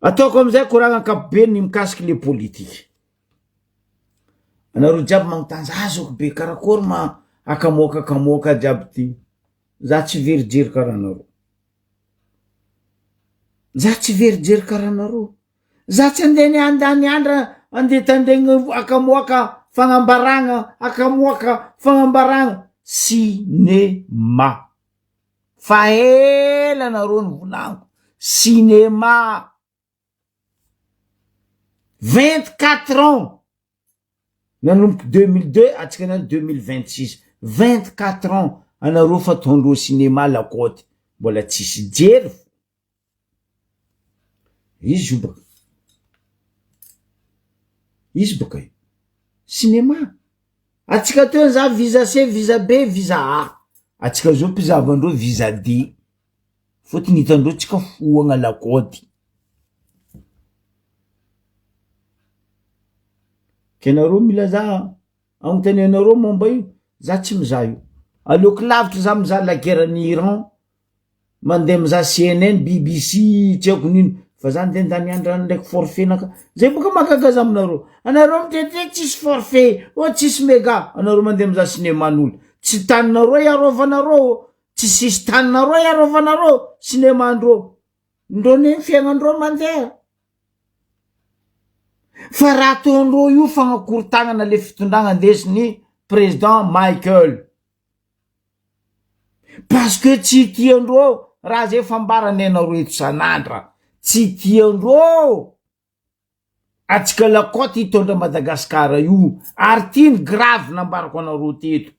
ataoko amizay koragna ankapobeny mikasiky le politika. Anareo jiaby magnontany azoko be karakory ma akamoaka jiaby ty. Za tsy verijery karaha anareo. Za tsy verijery karaha anareo. Za tsy andeha niandra andeha tandregny akamoaka fagnambaragna, akamoaka fagnambaragna cinéma. Fa ela anareo ny volaniko. Cinéma 24 ans. Nanomboky 2002 atsika nany 2026. 24 ans anareo fa tondro cinéma lakoty. Mbola tsisy jery. Izy io baka. Izy baka io. Cinéma. Atsika teo za visa C, visa B, visa A. Atsika zao mpizavandreo visa D. Fotony hitandreo tsika foagna lakoty. Kenareo mila za agnontany anareo momba io, za tsy mizaha io. Aleoko lavitra za mizaha la guerre-ny Iran, mandeha mizaha CNN, BBC, tsy haiko nino, fa za ndeha ndaniandra ndraiky forfait-naka. Zay boka mahagaga aminareo. Anareo mitete tsisy forfait, tsisy méga, anareo mandeha mizaha cinéman'olo. Tsy taninareo iarovanareo, tsy sisy taninareo iarovanareo, cinémandreo. Ndreo fiaignandreo mandeha. Fa raha ataondreo io fagnakortagnana le fitondragna andesin'ny président Michael. Parce que tsy tiandreo raha zay fambarany anareo eto sanandra. Tsy tiandreo atsika lakoty hitondra Madagasikara io. Ary tiny grave nambarako anareo teto.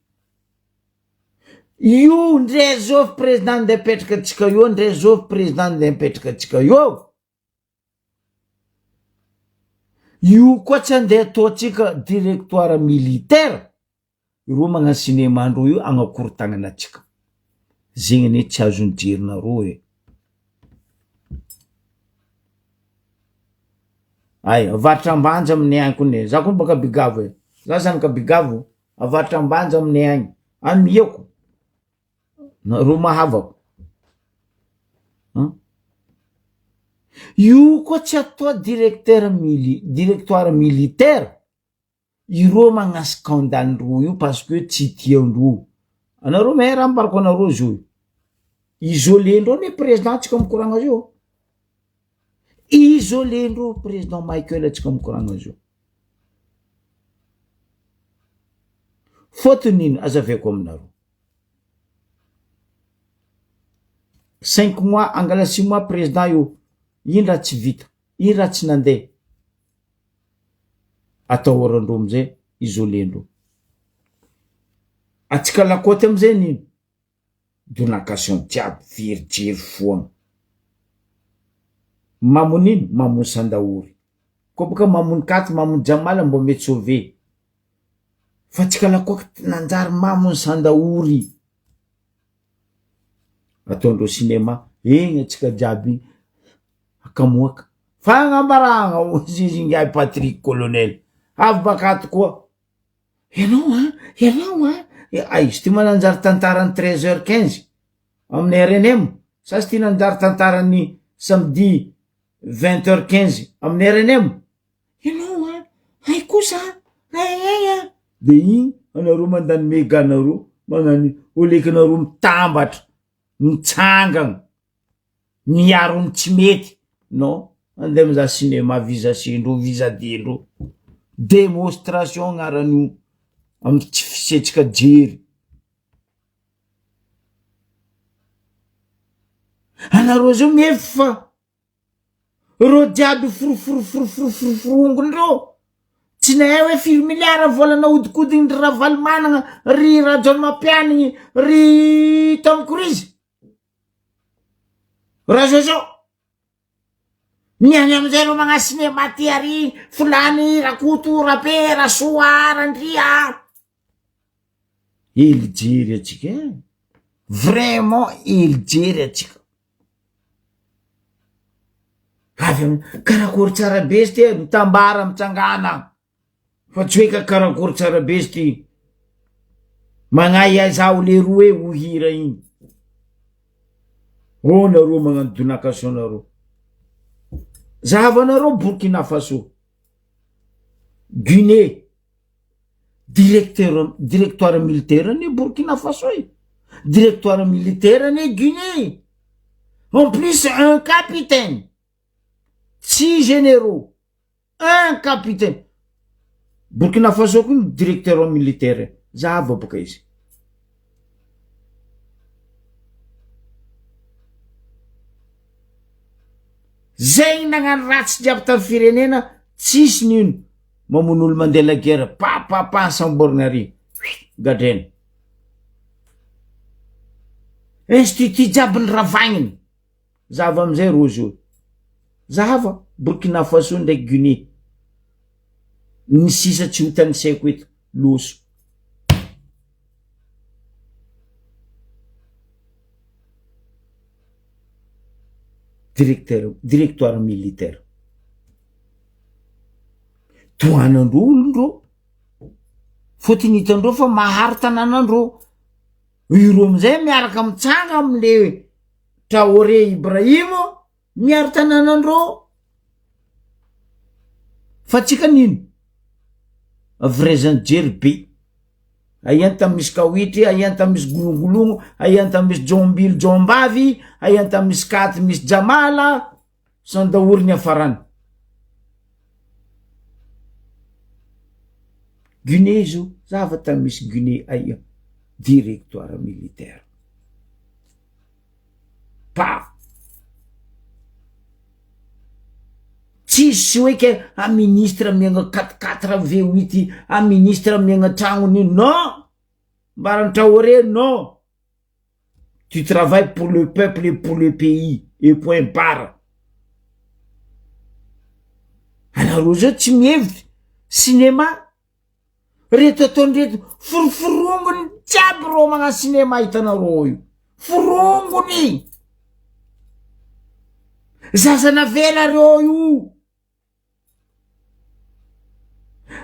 Io ndre zao président ndeha petraka atsika io, ndre zao président ndeha petraka atsika io. Io koa tsy andeha ataotsika directoire militaire. Iro magnano cinémandreo io agnakortagnana atsika. Zegny ane tsy azony jerinareo e. Ay, avaratra ambanja aminay agny kone. Za koa baka Bigavo e. Za zany ka Bigavo, avaratra ambanja aminay agny. Amiako. Nareo mahavako. Io koa tsy atao directoire militaire. Iro magna scandale-ndreo io parce que tsy tiandreo. Anareo mahay raha ambarako anareo zio. Isolé-ndreo ne président atsika mikoragna zio. Isolé-ndreo président Michael atsika mikoragna zio. Fotony ino azaveko aminareo. 5 mois, angala 6 mois président io. Ino raha tsy vita, ino raha tsy nandeha. Atahorandreo amizay, isolé-ndreo. Atsika lakoty amizay nino? Donation jiaby verijery foagna. Mamony ino? Mamony Sandaory. Koa baka mamony Katy, mamony Jamala mbo mety sauver. Fa atsika lakoty nanjary mamony Sandaory. Ataondreo cinéma, egny atsika jiaby akamoaka. Fagnambaragna Zingai Patrick Colonel. Avy bakato koa. Ianao ay, izy ty mananjary tantarany 13h15 amin'ny RNM. Sa sy ty nanjary tantarany samedi 20h15 amin'ny RNM. Ianao ay kosa. Ay. De igny anareo mandany méga anareo, magnano olekinareo mitambatra, mitsangana, miaro ny tsy mety. Non, andeha mizaha cinéma visa C-ndreo, visa D-ndreo. Démonstration agnaran'io amy tsy fisetsika jery. Anareo zao mefa ro jiaby furongondreo. Tsy nahay hoe 4 milliards volana odikodigny ry Ravalomanana, ry Rajaomapianiny, ry Tom Cruise. Razozo. Niany amizay ro magna cinéma ty ary Fulany, Rakoto, Rabe, Rasoa, Randria. Ilijery atsika. Vraiment ilijery atsika. Karakory tsara be ty mitambara mitsangana. Fa tsy hoe ka karakory tsara be ty. Magnay azao le roe ho hira igny. Oh nareo magnano donation nareo. zahavanareo Burkina Faso, Guinée, directoire militaire ni Burkina Faso, directoire militaire ni Guinée. En plus, un capitaine, 6 généraux, un capitaine. Burkina Faso kun directeur militaire, zahava boka izy. Zay nagnano ratsy jiaby tamy firenena, tsisy nino mamono olo mandeha la guerre, pa sambornari gadrena. Institut jiaby ny ravagniny, zahava amizay rozy io. Zahava Burkina Faso ndraiky Guinée. Ny sisa tsy ho tany saiko eto loso. Directoire militaire. Toanandro olondro. Fotony hitandro fa mahary tanànandro. Iro amizay miaraka mitsanga amile Traoré Ibrahimo, miary tanànandro. Fa tsika nino? Vrezan jerbe. Ayanta misy kawitry, ayanta misy golongolongo, ayanta misy jombily jombavy, ayanta misy katy misy jamala, sandaoriny afarany. Guinée zo, zavata misy Guinée aya, directoire militaire. Pa! Tsisy hoe ke a ministre miagna 4-4 V8, a ministre miagna tragnony, non! Mbarany Traoré, non! Tu travailles pour le peuple et pour le pays, et point barre. Anareo zao tsy mihevitra, cinéma, reto ataony reto, forofirongony jiaby ro magnano cinéma hitanareo io. Forongony! Zazana vela reo io!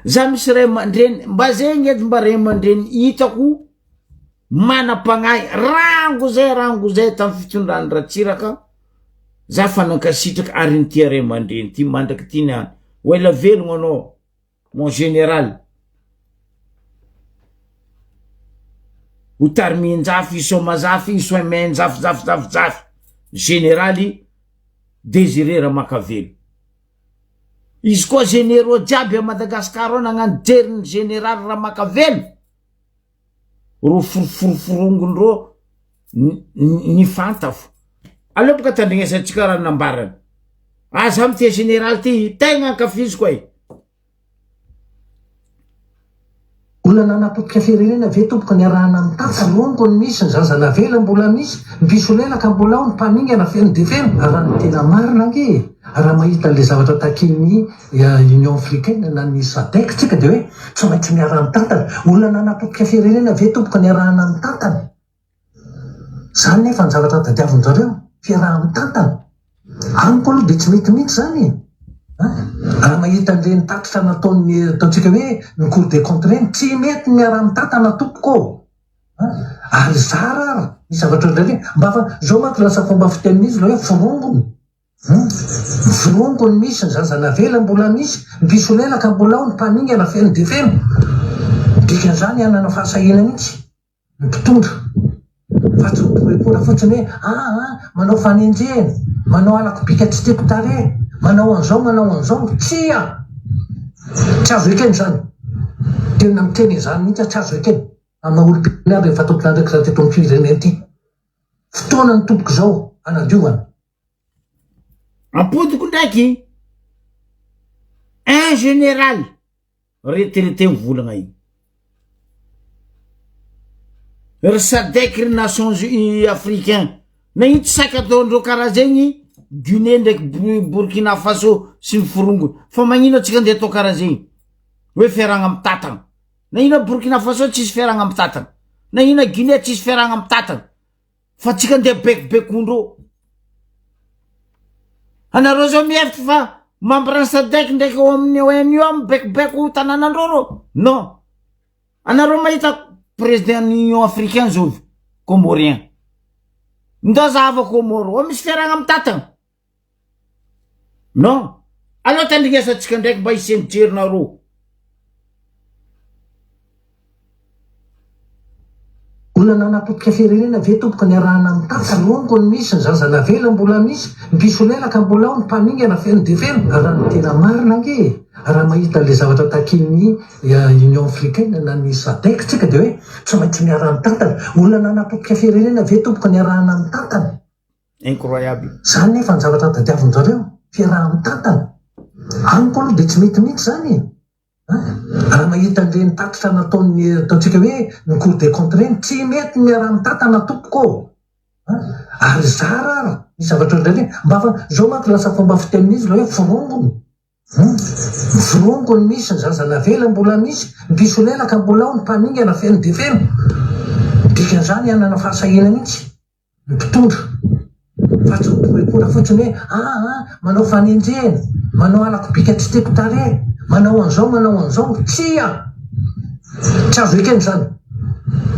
Za misy ray aman-dreny, mba zegny edy mba ray aman-dreny hitako manam-pagnahy rango zay tamy fitondrany Ratsiraka. Za fanankasitraka ary nytia ray aman-dreny ty mandraky ty niany. Oela velogno anao, mon général. Ho tarimian-jafy, isomazafy, isoimen-jafy. Générali Désiré Ramakavelo. Izy koa généraux jiaby a Madagasikara ao nagnano jeriny général Ramakavelo. Ro forongony ro ny fantafo. Aleo boka tandrignesantsika raha nambarany. Aza amy ty général ty, tegna ankafiziko e. Olona nanapotika firenena ve tompoka niarahana amin'ny tata rongony misy ny zazana vela mbola misy mpisolelaka mbola ao ny mpamingana feno de feno raha ny tena marina nge raha mahita le zavatra takiny Union Africaine na ny SADC tsika de hoe tsy maintsy miarahana amin'ny tatana. Olona nanapotika firenena ve tompoka niarahana amin'ny tatana. Zany nefa ny zavatra tadiavin-jareo fiarahana amin'ny tatana. Amiko aloha de tsy metimety zany. Raha mahita an'ireny tatitra nataony ataontsika hoe ny Cour des comptes reny tsy mety miara amin'ny tatana tompoko. Ary zara ny zavatra ndraiky mba fa zao manko lasa fomba fitenin'izy hoe forongony. Forongony misy ny zazana vela mbola misy, mpisolelaka mbola ao ny mpamingana feno de feno. Dikan'izany anana fahasahina mihitsy ny mpitondra. Fa tsy mipolepora fotsiny hoe manao fanenjena, manao alakobika tsy teko tare, manao an'izao, tsia! Tsy azo ekeny zany. Tena miteny izany mihitsy tsy azo ekeny. Amin'ny olo-pirenena rehefa tompona ndraiky raha teto amin'ny firenena ty. Fotoana ny tompoko zao anadiovana. Apodiko ndraiky, un général retraité mivolagna iny. Ry SADC ry Nations Africain, na iny tsy saky ataondreo karaha zegny, Guinée ndraiky Burkina Faso sy ny forongony. Fa magnino atsika ndeha atao karaha zegny? Hoe fiaragna amy tatagna. Na ina Burkina Faso tsisy fiaragna amy tatagna. Na ina Guinée tsisy fiaragna amy tatagna. Fa tsika ndeha bekibekondreo. Anareo zao mihevitra fa membre SADC ndraiky ao amin'ny ONU amy bekibeko tanànandreo rô? Non. Anareo mahita président Union Africaine zao Comorien. Ndo zahava Comoro, misy fiaragna amy tatagna. non aloha tandrinesatsika ndraiky mba hiseny jerinareo olona nanapotika firenena ve tompoka ny arahana amin'ny tata longo ny misy ny zazalavela mbola misy mpiso lelaka mbola ao ny mpamingana feno de feno raha ny tena marina nge raha mahita le zavatra takin'ny union africaine na ny sadek tsika de hoe tsy maintsy miarahany tatana olona nanapotika firenena ve tompoka ny arahana amin'ny tatana incroyable zany nefa ny zavatra tadiavin-jareo fiarahan'ny tatana aniko aloha de tsy metimety zany raha mahita nireny tatitra nataony ataontsika hoe ny cour des comptes reny tsy mety miarahan'ny tatana tompoko ary zara ny zavatra ndrany mba fa zao manko lasa fomba fitenin'izy la hoe firongony firongony misy ny zazalavela mbola misy mpiso lelaka mbola ao ny mpamingana feno de feno dikan'izany anana fahasahina mihitsy ny mpitondra fa tsy miporekora fotsiny hoe manao fanenjena manao alako bika tsy teko tare manao an'izao tsia tsy azo ekeny zany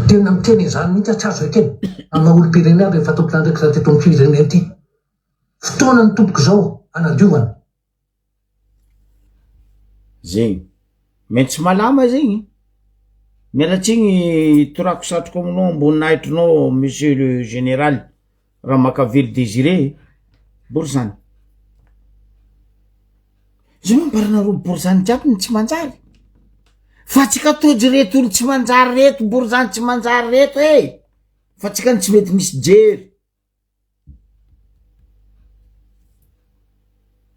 tena miteny izany mihitsy tsy azo ekeny amin'ny maha-olo-pirenena rehefa tompona ndraiky raha teto amin'ny firenena ity fotoana ny tompoko zao anadiovana zegny maintsy malama zegny mialatsiny torako satroko aminao amboninahitrinao monsieur le général raha makavely désiré bory zany zay mambaranareo bory zany jiaby ny tsy manjary fa tsika tojo reto olo tsy manjary reto bory zany tsy manjary reto fa tsika ny tsy mety misy jery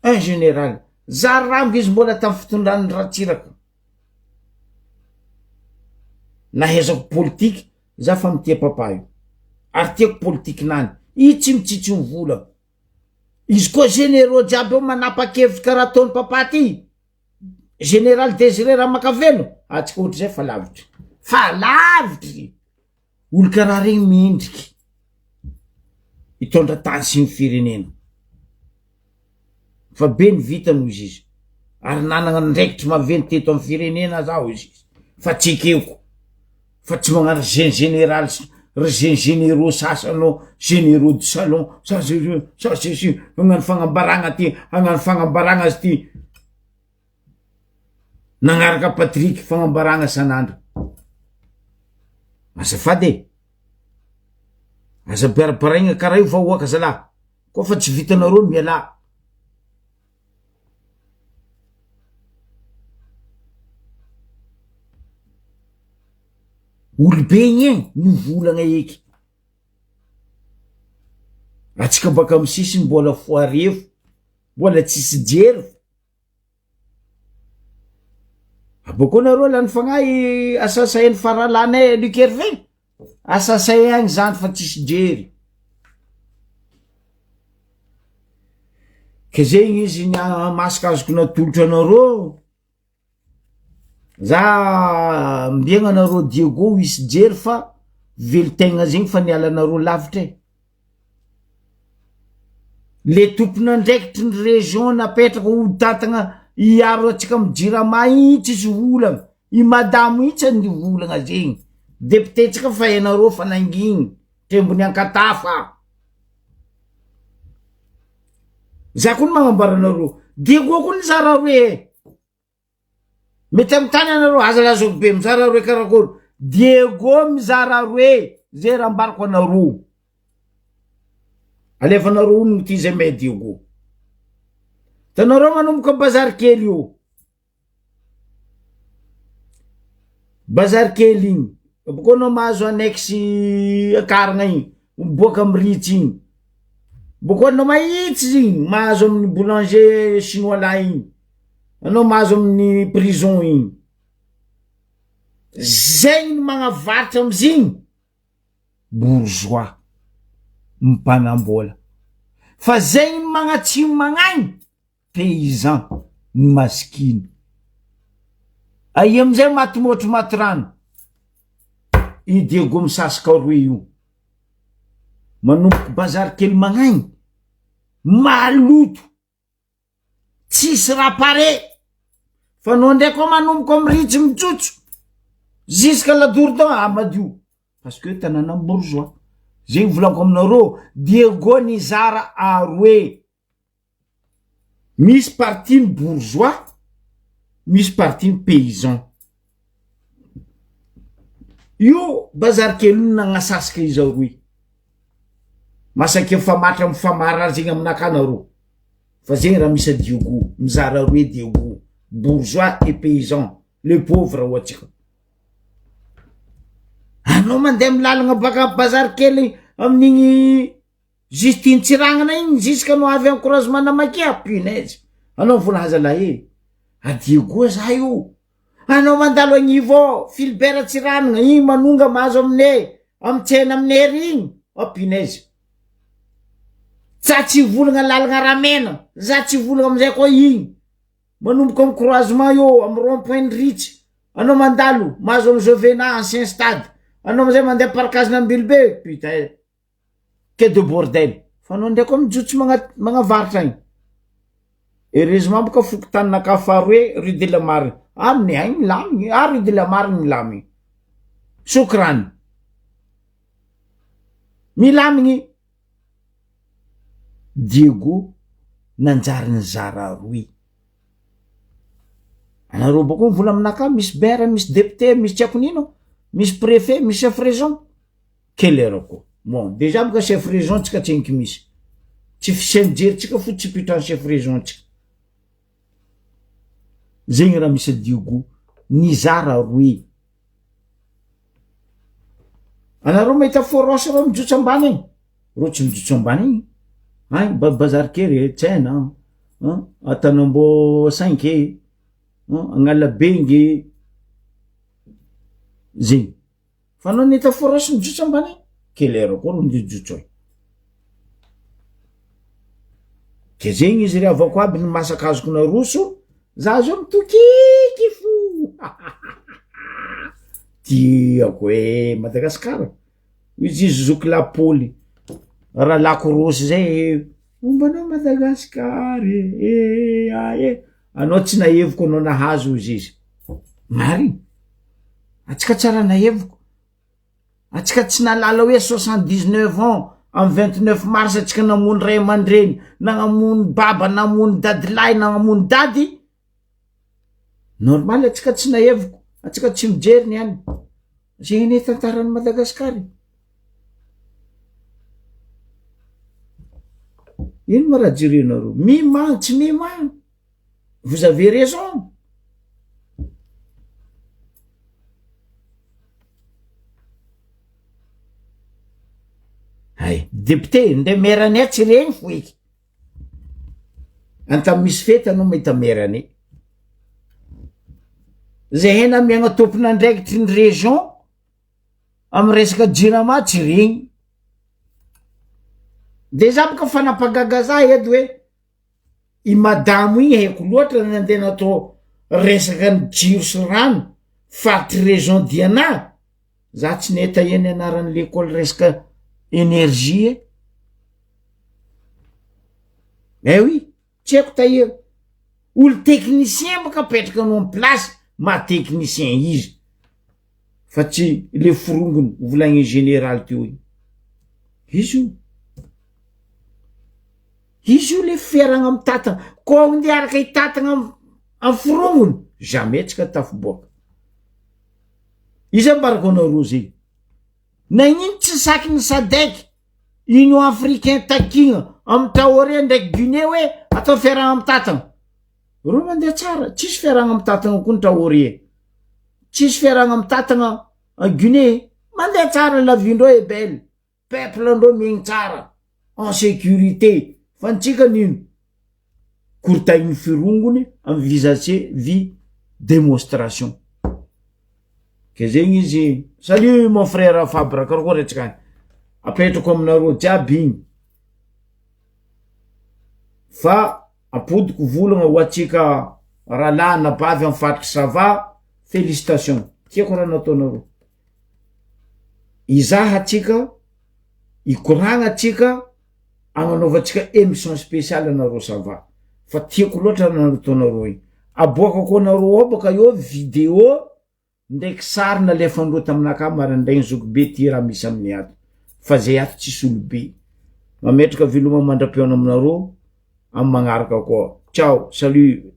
un général zary rambo izy mbola tamy fitondrany ratsiraka nahezako politiky za fa mitia papa io ary tiako politiky nany i tsy mitsitsy ny vola izy koa généraux jiaby eo manapa-kevitry karaha ataony papa ty général désiré raha makavelo atsika ohatra zay fa lavitry olo karaha regny miendriky hitondra tany sy ny firenena fa be ny vita noho izy ary nanana ndraikitry maventy teto amin'ny firenena zao izy fa tsy ekeko fa tsy magnano général généraux sasanao généraux du salon sa agnano fagnambaragna ty agnano fagnambaragna azy ty nagnaraka patriky fagnambaragna sanandro azafady aza biarabaraigna karaha io va oaka zalahy koa fa tsy vitanareo miala olobe igny ny volagna eky atsika baka amy sisiny mbola foarefo mbola tsisy jery abako nareo lany fagnahy asasahany faralanay Luc Hervé asasahy agny zany fa tsisy jery ke zegny izy ny masaka azoko natolotra anareo za mbiagna anareo Diego hisy jery fa velo-tegna zegny fa niala anareo lavitra le tompona ndraikitry ny région napetraka ho tantagna iaro atsika mijirama itsy izy volagna i madamo itsy ny volagna zegny député tsika fa ianareo fa nangigny tembony ankatafa za koa ny magnambara anareo Diego koa ny zara roe mety amy tany anareo aza lazako be mizara roe karakory Diego mizara roe zay raha mbarako anareo alefanareo ono ty zay may Diego tanareo manomboka bazary kely io bazary kely igny boko anao mahazo annexe akaragna igny miboaka amy ritsy igny boko anao mahitsy igny mahazo amin'ny boulanger chinois la igny anao mahazo amin'ny prison igny zegny ny magnavaritra amizigny bourgeois mpanambola fa zegny ny magnatsimo magnainy paysan ny maskiny ai amizay matomotry matrano i Diego misasaka roe io manomboky bazary kely magnainy maloto tsisy raha pare fa no ndraiky koa manomboka amy ritsy mitsotso jusqu'à la dourdon madio parce que tanana bourgeois zegny volako aminareo Diego nizara aroe misy parti bourgeois, misy parti paysan. Io bazary kely nagnasasika izao roy. Masaky famatra mifamara zegny aminakana fa zegny raha misy Diogo, mizara roe Diogo, bourgeois et paysan, le pauvre ohatsika. Anao mandeha milalagna baka bazary kely amin'igny Justine Tsirangana igny jusqu'à no avy encouragement namakia punaise. Anao volaza lahe. A Diogo za io. Anao mandalo agnivo Philbert Tsiranana igny manonga mahazo amitsena aminay igny. Oh punaise. Za tsy volagna lalagna ramena, za tsy volagna amizay koa igny. Manomboka am croisement io am rond-point Rich. Anao mandalo mahazo am Jovena ancien stade. Anao amizay mandeha parkazina ambilbe, putain. Que de bordel. Fa anao ndraiky mijotso magnavaritra igny. Heureusement boka fokotanina kafaroe Rue de la Marne. Aminay agny milamy, Rue de la Marne milamy. Sokrany. Milamigny. Diego nanjary ny zara roy. Anareo boka mivola aminaka misy maire, misy député, misy tsy akonino, misy préfet, misy chef région. Quelle heure koa. Bon, déjà boka chef région tsika tsenky misy. Tsy fisainy jeritsika fo tsy pitran chef région tsika. Zegny raha misy Diogo nizara roy. Anareo mahita forosy rao mijotso ambany igny. Ro tsy mijotso ambany igny. Ay, bazary kely tsena, Atanambo 5 Agnalabengy. Zegny. Fa anao nita forosy mijotso ambany igny. Quelle heure koa ro mijotso io. Ke zegny izy ry avako aby ny masaka azoko na roso, za zao mitokiky fo. Tiako Madagasikara. Izy zoky lapoly. Raha lako rosy zay, ombanao Madagasikara. Anao tsy naheviko anao nahazo izy. Mariny. Atsika tsara naheviko. Atsika tsy nalala hoe 79 ans am 29 mars atsika namony ray aman-dreny, nagnamony baba, namony dadilahy, nagnamony dady. Normal atsika tsy naheviko, atsika tsy mijery niany. Zegny ne tantaran'i Madagasikara. Ino ma raha jirenareo? Mimagno tsy mimagno. Vous avez raison. Ay, député, nde maire-anay tsy regny fo eky. Antamy misy fety anao mahita maire-anay. Zay hena miagna tompona andraikitry ny région amy resaka jirama tsy regny. Deja boka fanapagaga za edy hoe I madamo igny haiko loatra nandeha natao resaka ny jiro sy rano faritry région Diana. Za tsy nahita eny anaran'ny l'école resaka énergie. Eh oui, tsy haiko tahir. Olo technicien boka apetraka anao amy place, ma technicien izy. Fa tsy le forongony volagny général teo igny. Izy io. Izy io le fiaragna amy tatagna. Koa onde araka I tatagna amy forongony, jamais tsika tafiboaka. Izy ambarako anareo zegny. Na ino tsy saky ny SADC, Union Africain takigna amy Traoré ndraiky Guinée hoe atao fiaragna amy tatagna. Ro mandeha tsara, tsisy fiaragna amy tatagna koa ny Traoré. Tsisy fiaragna amy tatagna Guinée, mandeha tsara la vie ndreo est belle. Peuple ndreo miegny tsara, en sécurité. Fa ntsika nino? Kortainy firongony amy visace vie démonstration. Ke zegny izy, salut mon frère Fabre, karakory atsika. Apetrako aminareo jiaby igny. Fa apodiko volagna ho atsika rahalahy na bavy amy fatriky sava, félicitations. Tiako raha nataonareo. Izaha atsika, ikoragna atsika, agnanaovantsika émission spéciale anareo sava. Fa tiako loatra raha nataonareo igny. Aboaka koa nareo baka io vidéo ndraiky sary nalefandreo taminaka marandraigny zoko be ty raha misy amin'ny ato. Fa zay ato tsisy olo be. Mametraka veloma mandram-piona aminareo amy magnaraka koa. Ciao, salut.